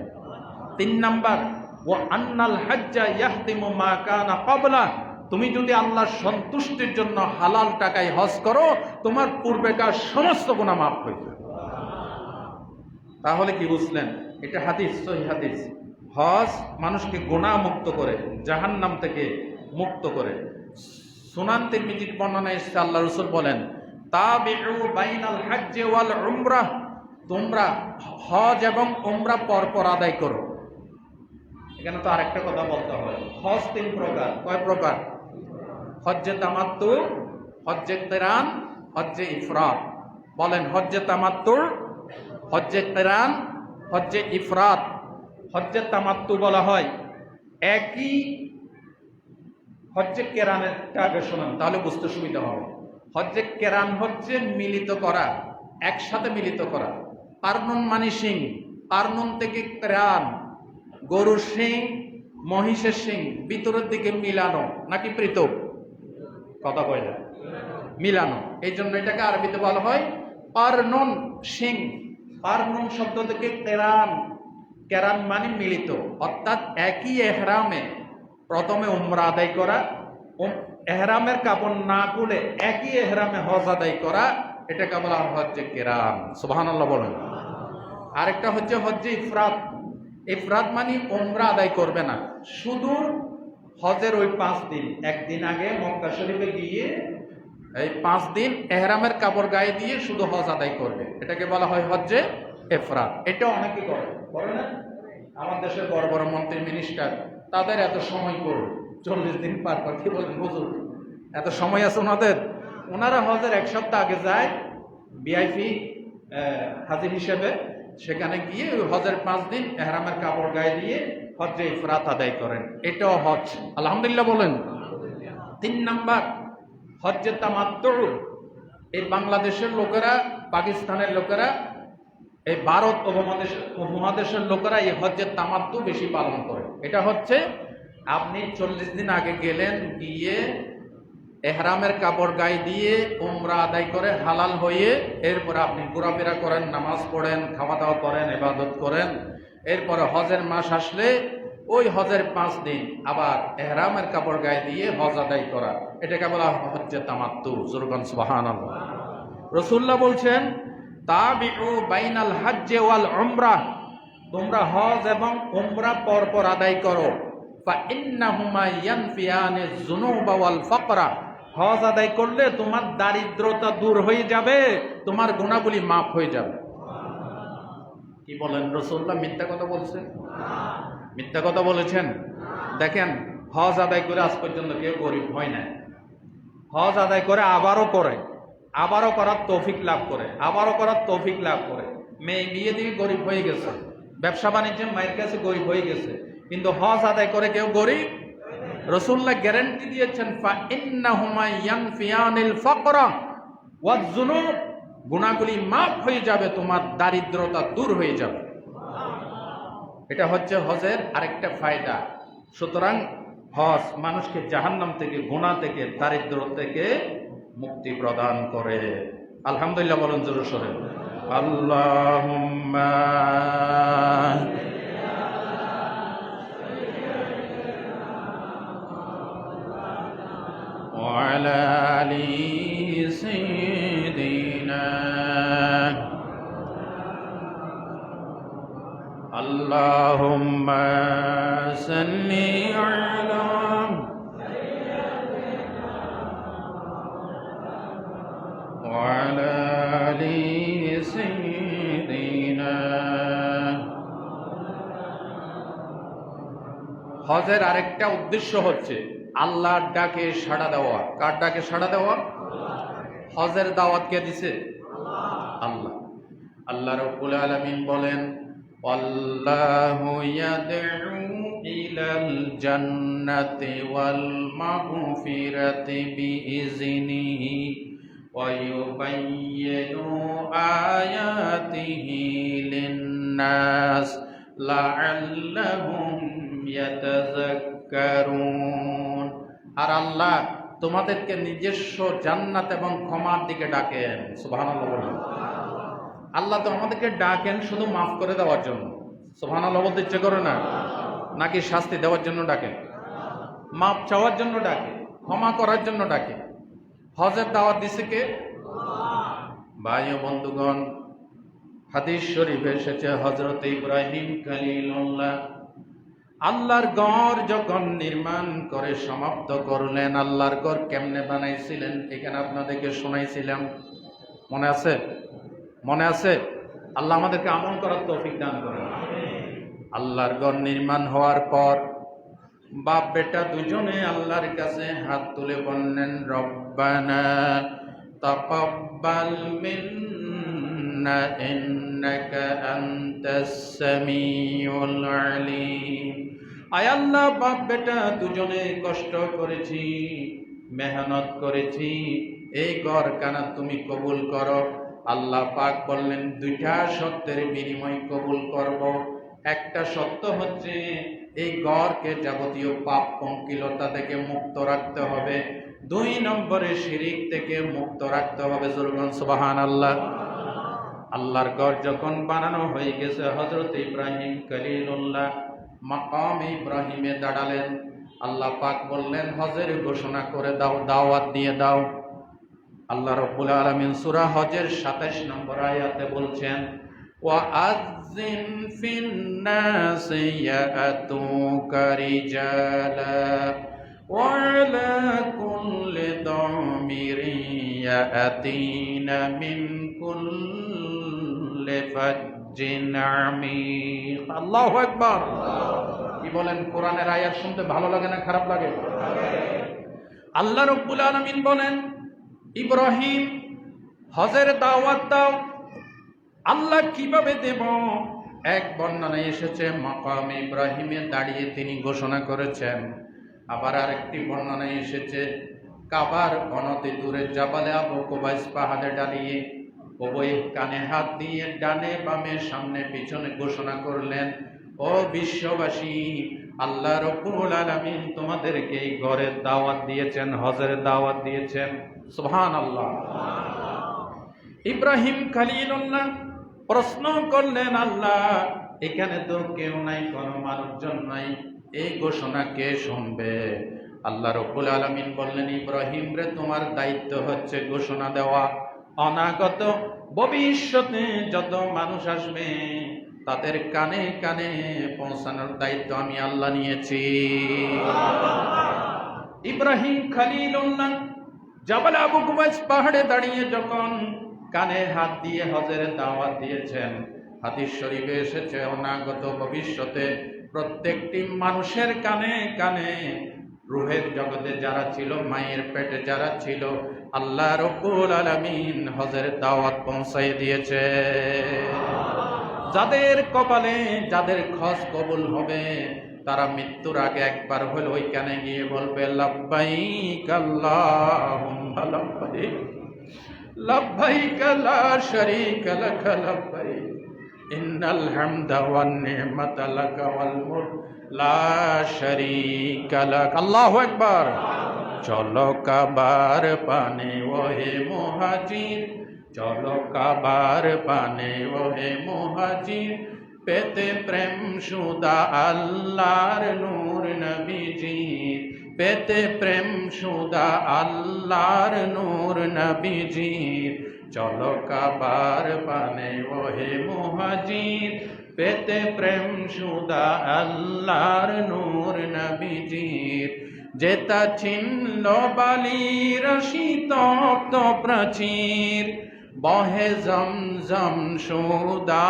3 নাম্বার, ওয়া আন্নাল হাজ্জা ইয়াহদিমু মা কানা ক্বাবলা, তুমি যদি আল্লাহর সন্তুষ্টির জন্য হালাল টাকায় হজ করো, তোমার পূর্বেকার সমস্ত গুনাহ মাফ হয়ে যাবে। তাহলে কি বুঝলেন? এটা হাদিস, সহিহ হাদিস। হজ মানুষকে গুনাহ মুক্ত করে, জাহান্নাম থেকে মুক্ত করে। সুনান তিরমিজির বর্ণনা এসেছে, আল্লাহ রাসূল বলেন, তাবিউ বাইনাল হজ্জ ওয়াল উমরাহ, তোমরা হজ এবং উমরা পরপর আদায় করো। এখানে তো আরেকটা কথা বলতে হয়, হজ 3 প্রকার। কয় প্রকার? হজ্জে তামাত্তু, হজ্জে কিরান, হজ্জে ইফরাদ। বলেন, হজ্জে তামাত্তু, হজ্জে কিরান, হজ্জে ইফরাদ। হজ্জে তামাত্তু বলা হয় একই হজ্জে কেরানেরটা আগে শোনান, তাহলে বুঝতে সুবিধা হবে। হজ্জে কেরান হচ্ছে মিলিত করা, একসাথে মিলিত করা। কারনুন মানে সিং, কারনুন থেকে কেরান, গরুর সিং মহিষের সিং ভিতরের দিকে মিলানো নাকি পৃথক? কথা কয় না, মিলানো। এই জন্য এটাকে আরবিতে বলা হয় কারনুন সিং। কারনুন শব্দ থেকে কেরান, কেরান মানে মিলিত, অর্থাৎ একই এহরামে প্রথমে উমরা আদায় করা, এহরামের কাপড় না খুলে একই এহরামে হজ আদায় করা, এটাকে বলা হয় হজ্জে কেরান। সুবহানাল্লাহ বলেন। আরেকটা হচ্ছে হজ্জে ইফরাদ। ইফরাদ মানে উমরা আদায় করবে না, শুধু হজের ওই 5 দিন, একদিন আগে মক্কা শরীফে গিয়ে এই 5 দিন এহরামের কাপড় গায়ে দিয়ে শুধু হজ আদায় করবে, এটাকে বলা হয় হজ্জে ইফরাদ। এটা অনেকে করে না? আমার দেশের বড় বড় মন্ত্রী মিনিস্টার, তাদের এত সময় করবে 40 দিন পার পর, কি বলেন হুজুর এত সময় আছে ওনাদের? ওনারা হজের 1 সপ্তাহ আগে যায় ভিআইপি হাজির হিসেবে, সেখানে গিয়ে ওই হজের 5 দিন এহরামের কাপড় গায়ে দিয়ে হজ্জে ইফরাত আদায় করেন, এটাও হজ। আলহামদুলিল্লাহ বলেন। 3 নাম্বার হজ্জে তামাত্তু। এই বাংলাদেশের লোকেরা, পাকিস্তানের লোকেরা, এই ভারত উপমহাদেশের লোকেরা এই হজ্জে তামাত্তু বেশি পালন করে। এটা হচ্ছে আপনি 40 দিন আগে গেলেন, গিয়ে এহরামের কাপড় গায়ে দিয়ে উমরা আদায় করে হালাল হয়ে এরপরে আপনি ঘোরাফেরা করেন, নামাজ পড়েন, খাওয়া দাওয়া করেন, ইবাদত করেন। এরপরে হজের মাস আসলে ওই হজের 5 দিন আবার এহরামের কাপড় গায়ে দিয়ে হজ আদায় করা, এটাকে বলা হজ্জে তামাত্তু। জোরগান সুবহানাল্লাহ। রাসূলুল্লাহ বলছেন তাবিউ বাইনাল হজ্জে ওয়াল উমরাহ, তোমরা হজ এবং উমরা পরপর আদায় করো। ফা ইন্নাহুমা ইয়ানফিয়ানিজ যুনুবা ওয়াল ফাকরা, হজ আদায় করলে তোমার দারিদ্রতা দূর হয়ে যাবে, তোমার গুনাহগুলি মাফ হয়ে যাবে। কি বলেন, রাসূলুল্লাহ মিথ্যা কথা বলছেন? মিথ্যা কথা বলেছেন? দেখেন, হজ আদায় করে আজ পর্যন্ত কেউ গরিব হয় না। হজ আদায় করে আবারও করে, আবারও করার তৌফিক লাভ করে, আবারও করার তৌফিক লাভ করে। মেয়ে দিয়ে গরিব হয়ে গেছে, ব্যবসা বাণিজ্যে মায়ের কাছে গরিব হয়ে গেছে, কিন্তু হজ আদায় করে কেউ গরিব। রাসূলুল্লাহ গ্যারান্টি দিয়েছেন ফা ইন্নাহুমা ইয়ানফিয়ানিল ফাকরা ওয়াজ যুনুব, গুনাহগুলি মাফ হয়ে যাবে, তোমার দারিদ্রতা দূর হয়ে যাবে। এটা হচ্ছে হজের আরেকটা ফায়দা। সুতরাং হজ মানুষকে জাহান্নাম থেকে, গুনাহ থেকে, দারিদ্র থেকে মুক্তি প্রদান করে। আলহামদুলিল্লাহ বলেন জোরে সোরে। আল্লাহুম্মা ওয়া আলা আলি সাইয়্যিদিনা আল্লাহুম্মা সাল্লি আলা ওয়া আলা আলি সাইয়্যিদিনা। হজের আরেকটা উদ্দেশ্য হচ্ছে আল্লাহর ডাকে সাড়া দেওয়া। কার ডাকে সাড়া দেওয়া? হজের দাওয়াত কে দিছে? আল্লাহ। আল্লাহ রাব্বুল আলামিন বলেন আল্লাহু ইয়াদউ ইলাল জান্নাতি ওয়াল মাগফিরাতি বিইজনিহি ওয়া ইউবাইয়িনু আয়াতিহি লিন-নাস লাআল্লাহুম ইয়াতাযাক্কারুন। আর আল্লাহ তোমাদেরকে নিজস্ব জান্নাত এবং ক্ষমার দিকে ডাকেন। সুবহানাল্লাহ বলেন। আল্লাহ তো আমাদেরকে ডাকেন শুধু মাফ করে দেওয়ার জন্য। সুবহানাল্লাহ বলতে ইচ্ছে করে না? নাকি শাস্তি দেওয়ার জন্য ডাকেন? মাফ চাওয়ার জন্য ডাকে, ক্ষমা করার জন্য ডাকে। হজের দাওয়াত দিছে কে? ভাই ও বন্ধুগণ, হাদিস শরীফে এসেছে হযরত ইব্রাহিম খলিলুল্লাহ আল্লাহর ঘর যখন নির্মাণ করে সমাপ্ত করলেন, আল্লাহর ঘর কেমনে বানাইছিলেন এখানে আপনাদেরকে শোনাইছিলাম, মনে আছে? মনে আছে? আল্লাহ আমাদেরকে আমল করার তৌফিক দান করেন। আল্লাহর ঘর নির্মাণ হওয়ার পর বাপ বেটা দুজনে আল্লাহর কাছে হাত তুলে বললেন রব্বানা তাকাব্বাল মিন্না ইন্নাকা আনতাস সামিউল আলিম আয় আল্লাহ, বাপ বেটা দুজনে কষ্ট করেছি, মেহনত করেছি, এই ঘর কানা তুমি কবুল করো। আল্লাহ পাক বললেন, দুইটা শর্তের বিনিময় কবুল করব। একটা শর্ত হচ্ছে এই ঘরকে যাবতীয় পাপ পঙ্কিলতা থেকে মুক্ত রাখতে হবে, 2 নম্বরে শিরিক থেকে মুক্ত রাখতে হবে। জোরগণ সুবহানাল্লাহ। আল্লাহর ঘর যখন বানানো হয়ে গেছে, হযরত ইব্রাহিম খলিলুল্লাহ মাকাম ইব্রাহিমে দাঁড়ালেন। আল্লাহ পাক বললেন, হজের ঘোষণা করে দাও, দাওয়াত দিয়ে দাও। আল্লাহ রাব্বুল আলামিন সূরা হজের 27 নম্বর আয়াতে বলছেন, ওয়াআযযিন ফিন নাসি ইয়াতুকা রিজালা ওয়া আলা কুল্লি দামিরিন ইয়াতিনা মিন কুল্লি ফাজ্জিন আমিক। আল্লাহু আকবার। কি বলেন? কোরআনের আয়াত শুনতে ভালো লাগে না খারাপ লাগে? আল্লাহ রাব্বুল আলামিন বলেন, ইব্রাহিম হজের দাওয়াত দাও। আল্লাহ কিভাবে দেব? এক বর্ণনায় এসেছে মাকাম ইব্রাহিমে দাঁড়িয়ে তিনি ঘোষণা করেছেন। আবার আরেকটি বর্ণনায় এসেছে কাবার অনতি দূরে জাবালে আবু কুবাইস পাহাড়ে দাঁড়িয়ে উভয় কানে হাত দিয়ে ডানে বামে সামনে পিছনে ঘোষণা করলেন, ও বিশ্ববাসী, আল্লাহ রাব্বুল আলামিন তোমাদেরকে এই ঘরের দাওয়াত দিয়েছেন, হজের দাওয়াত দিয়েছেন। সুবহানাল্লাহ। ইব্রাহিম খলিলুল্লাহ প্রশ্ন করলেন, আল্লাহ এখানে তো কেউ নাই, কোনো মানুষজন নাই, এই ঘোষণা কে শুনবে? আল্লাহ রাব্বুল আলামিন বললেন, ইব্রাহিম রে, তোমার দায়িত্ব হচ্ছে ঘোষণা দেওয়া। অনাগত ভবিষ্যতে যত মানুষ আসবে তাদের কানে কানে পৌঁছানোর দায়িত্ব আমি আল্লাহ নিয়েছি। ইব্রাহিম খলিলুল্লাহ জাবাল আবু কুবাইস পাহাড়ে দাঁড়িয়ে যখন কানে হাত দিয়ে হজের দাওয়াত দিয়েছেন, হাদিস শরীফে এসেছে অনাগত ভবিষ্যতে প্রত্যেকটি মানুষের কানে কানে, রূহের জগতে যারা ছিল, মায়ের পেটে যারা ছিল, আল্লাহ রাব্বুল আলামিন হজের দাওয়াত পৌঁছাই দিয়েছে। যাদের কপালে যাদের খস কবুল হবে তারা মৃত্যুর আগে একবার হলে ওইখানে গিয়ে বলবে, লাব্বাইক আল্লাহুম্মা লাব্বাইক, লাব্বাইক লা শারীকা লাক লাব্বাইক, ইন্নাল হামদা ওয়ান নি'মাতা লাক ওয়াল মুলক লা শারীকা লাক। আল্লাহু আকবার। চলো কাবার পানে ওহে মুহাজির, চলো কাবার পানে ওহে মুহাজির, পেতে প্রেম সুদা আল্লাহর নূর নবীজির, পেতে প্রেম সুদা আল্লাহর নূর নবীজির। চলো কাবার পানে ওহে মুহাজির, পেতে প্রেম সুদা আল্লাহর নূর নবীজির। যেতা ছিন্ন বালির শীতপ্ত প্রাচীর, বহে জমজম সুদা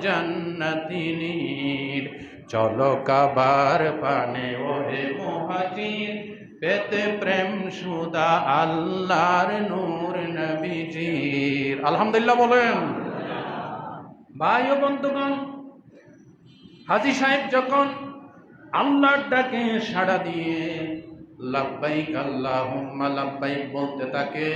জান্নাতি নীর। চলো কাবার পানে ওহে মুহাজির, পেতে প্রেম সুদা আল্লাহর নূর নবীজির। আলহামদুলিল্লাহ বলেন। ভাই ও বন্ধুগণ, হাজী সাহেব যখন আল্লাহর ডাকে সাড়া দিয়ে লাব্বাইক আল্লাহুম্মা লাব্বাইক বলতে থাকে,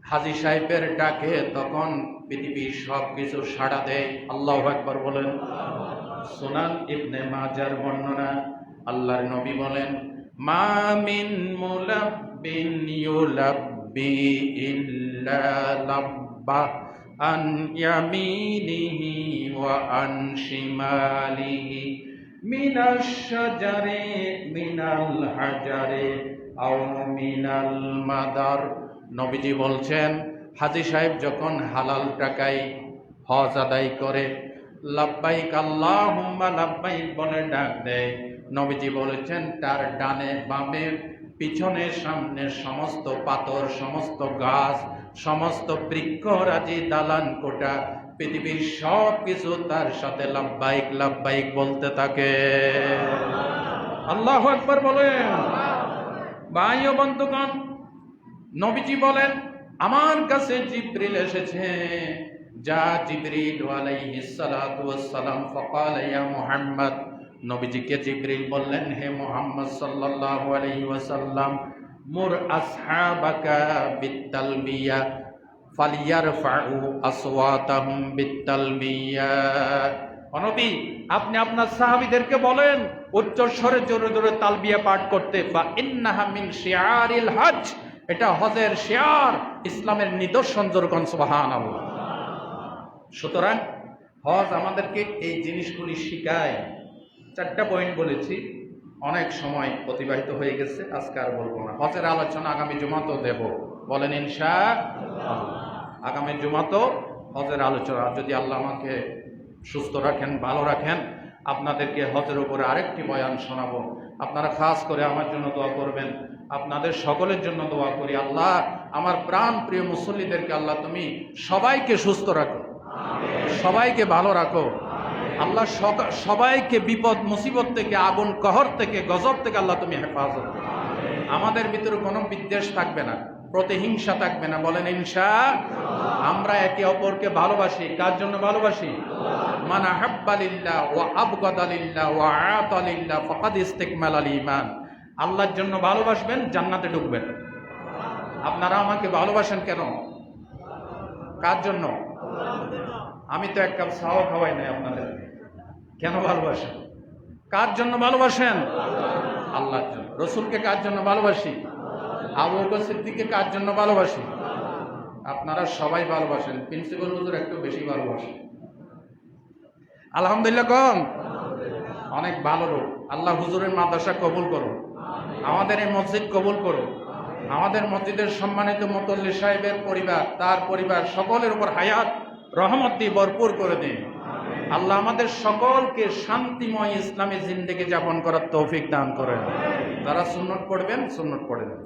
হাজী সাহেবের ডাকে তখন পৃথিবীর সব কিছু সাড়া দেয়। আল্লাহু আকবার বলেন। সুনান ইবনে মাজার বর্ণনা, আল্লাহর নবী বলেন, মা মিন মুলাব্বিন ইউলাব্বি ইল্লা লাব্বা আন ইয়ামিনিহি ওয়া আন শিমালিহি মিনাশ শাজারে মিনাল হাজারে আও মিনাল মাদার। নবীজি বলছেন, হাজী সাহেব যখন হালাল টাকায় হজ আদায় করে লাব্বাইক আল্লাহুম্মা লাব্বাইক বলে ডাক দেয়, নবীজি বলেছেন তার ডানে বামে পিছনে সামনে সমস্ত পাথর, সমস্ত গাছ, সমস্ত বৃক্ষরাজি, দালান কোটা, পৃথিবীর সব কিছু তার সাথে লাব্বাইক লাব্বাইক বলতে থাকে। আল্লাহু আকবার বলেন। ভাই ও বন্ধুগণ, নবীজি বলেন, আমার কাছে জিবরিল এসেছে। যা জিবরিল আলাইহিস সালাতু ওয়াস সালাম ফাকাল ইয়া মুহাম্মদ নবীজিকে জিবরিল বললেন, হে মুহাম্মদ সাল্লাল্লাহু আলাইহি ওয়াসাল্লাম, মুর আসহাবাকা বিত্তালবিয়া ফালিয়ারফাউ আসওয়াতাহুম বিত্তালবিয়া। নবী, আপনি আপনার সাহাবীদেরকে বলেন উচ্চ স্বরে জোরে জোরে তালবিয়া পাঠ করতে। ফা ইন্নাহা মিন শিআরিল হজ, এটা হজের শিয়ার, ইসলামের নিদর্শন। জোরকন সুবহানাল্লাহ। সুতরাং হজ আমাদেরকে এই জিনিসগুলি শিখায়। 4টা পয়েন্ট বলেছি, অনেক সময় অতিবাহিত হয়ে গেছে, আজকে আর বলবো না। হজের আলোচনা আগামী জুমাতেও দেব, বলেন ইনশাআল্লাহ। আগামী জুমাতেও হজের আলোচনা, যদি আল্লাহ আমাকে সুস্থ রাখেন, ভালো রাখেন, আপনাদেরকে হজের উপরে আরেকটি বয়ান শোনাবো। আপনারা খাস করে আমার জন্য দোয়া করবেন, আপনাদের সকলের জন্য দোয়া করি। আল্লাহ আমার প্রাণ প্রিয় মুসল্লিদেরকে আল্লাহ তুমি সবাইকে সুস্থ রাখো, সবাইকে ভালো রাখো। আল্লাহ সবাইকে বিপদ মুসিবত থেকে, আগুন কহর থেকে, গজব থেকে আল্লাহ তুমি হেফাজত। আমাদের ভিতরে কোনো বিদ্বেষ থাকবে না, প্রতিহিংসা থাকবে না, বলেন ইনশাআল্লাহ। আমরা একে অপরকে ভালোবাসি। কার জন্য ভালোবাসি? মান আহাব্বা লিল্লাহ ওয়া আবগাদা লিল্লাহ ওয়া আতা লিল্লাহ ফাকাদ ইস্তাকমালাল ঈমান। আল্লাহর জন্য ভালোবাসবেন, জান্নাতে ঢুকবেন। আপনারা আমাকে ভালোবাসেন কেন? কার জন্য? আমি তো এক কাপ চাও খাওয়াই নাই আপনাদের, কেন ভালোবাসেন? কার জন্য ভালোবাসেন? আল্লাহর জন্য। রসুলকে কার জন্য ভালোবাসি? আবু বকর সিদ্দিককে কার জন্য ভালোবাসি? আপনারা সবাই ভালোবাসেন, প্রিন্সিপাল হুজুর একটু বেশি ভালোবাসেন। আলহামদুলিল্লাহ কম, অনেক ভালো লোক। আল্লাহ হুজুরের মাদ্রাসা কবুল করো, আমাদের এই মসজিদ কবুল করো, আমাদের মসজিদের সম্মানিত মুতল্লি সাহেবের পরিবার, তার পরিবার সকলের উপর হায়াত রহমত দিয়ে ভরপুর করে দিন। আল্লাহ আমাদের সকলকে শান্তিময় ইসলামী জিন্দেগি যাপন করার তৌফিক দান করেন। যারা সুন্নত পড়বেন, সুন্নত পড়ে দেন।